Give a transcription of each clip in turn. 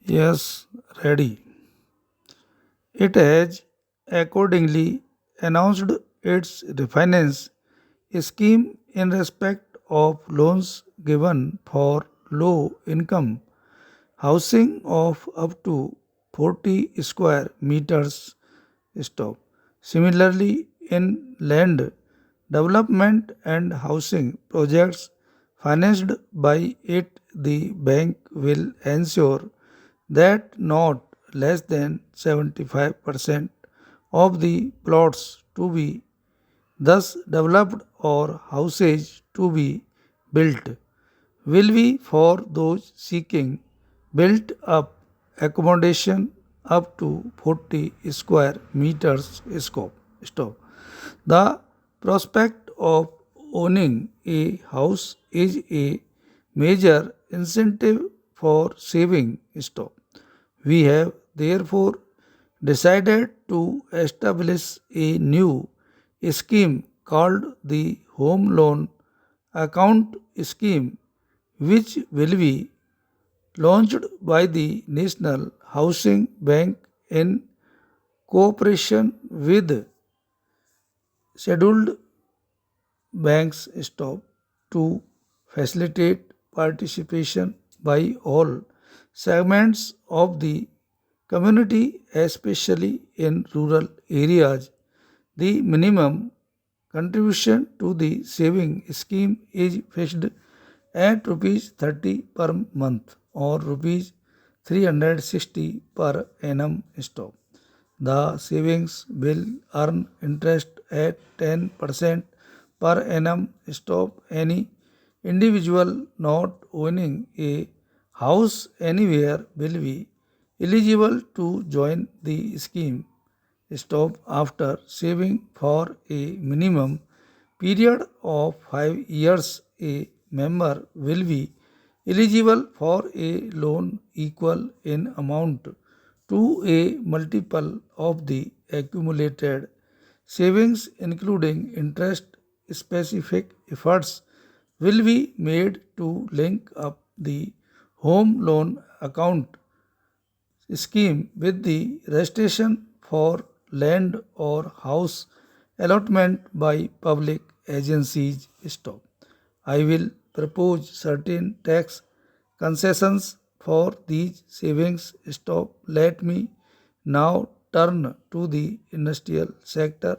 Yes, ready. It has accordingly announced its refinance scheme in respect of loans given for low income housing of up to 40 square meters stop. Similarly, in land development and housing projects financed by it, the bank will ensure that not less than 75% of the plots to be thus developed or houses to be built will be for those seeking built up accommodation up to 40 square meters scope. Stop. The prospect of owning a house is a major incentive for saving. Stop. We have therefore decided to establish a new scheme called the Home Loan Account Scheme, which will be launched by the National Housing Bank in cooperation with scheduled banks stop to facilitate participation by all segments of the community, especially in rural areas. The minimum contribution to the saving scheme is fixed at rupees 30 per month or rupees 360 per annum stop. The savings will earn interest at 10% per annum stop. Any individual not owning a house anywhere will be eligible to join the scheme stop after saving for a minimum period of 5 years. A member will be eligible for a loan equal in amount to a multiple of the accumulated savings, including interest. Specific efforts will be made to link up the home loan account scheme with the registration for land or house allotment by public agencies. Stop. I will propose certain tax concessions for these savings. Stop. Let me now turn to the industrial sector.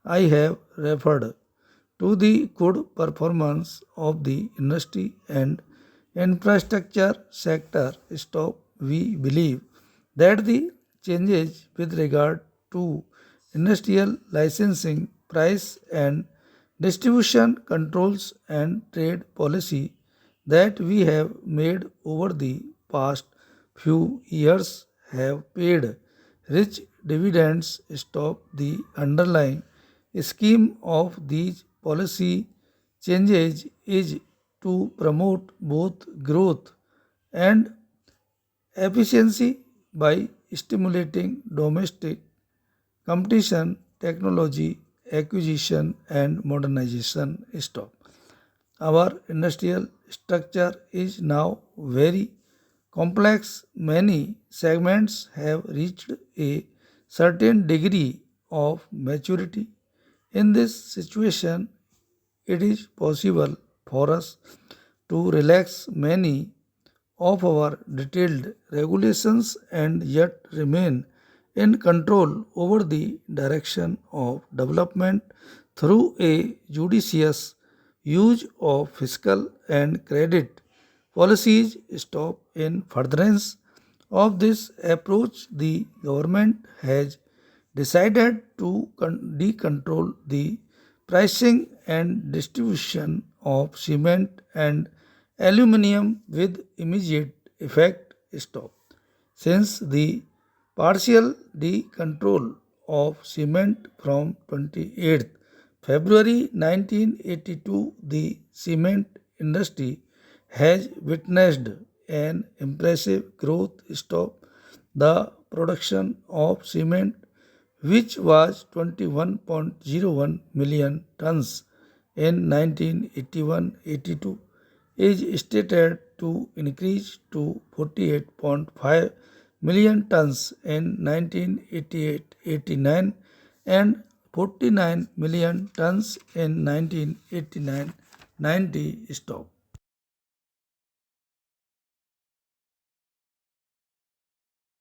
I have referred to the good performance of the industry and infrastructure sector. Stop. We believe that the changes with regard to industrial licensing, price and distribution controls and trade policy that we have made over the past few years have paid rich dividends. Stop. The underlying scheme of these policy changes is to promote both growth and efficiency by stimulating domestic competition, technology acquisition and modernization. Stop. Our industrial structure is now very complex. Many segments have reached a certain degree of maturity. In this situation, it is possible for us to relax many of our detailed regulations and yet remain in control over the direction of development through a judicious use of fiscal and credit policies. Stop. In furtherance of this approach, the government has decided to decontrol the pricing and distribution of cement and aluminium with immediate effect. Stop. Since the partial decontrol of cement from 28th February 1982, the cement industry has witnessed an impressive growth. Stop. The production of cement, which was 21.01 million tons in 1981-82, is stated to increase to 48.5 million tons in 1988-89 and 49 million tons in 1989-90 stock.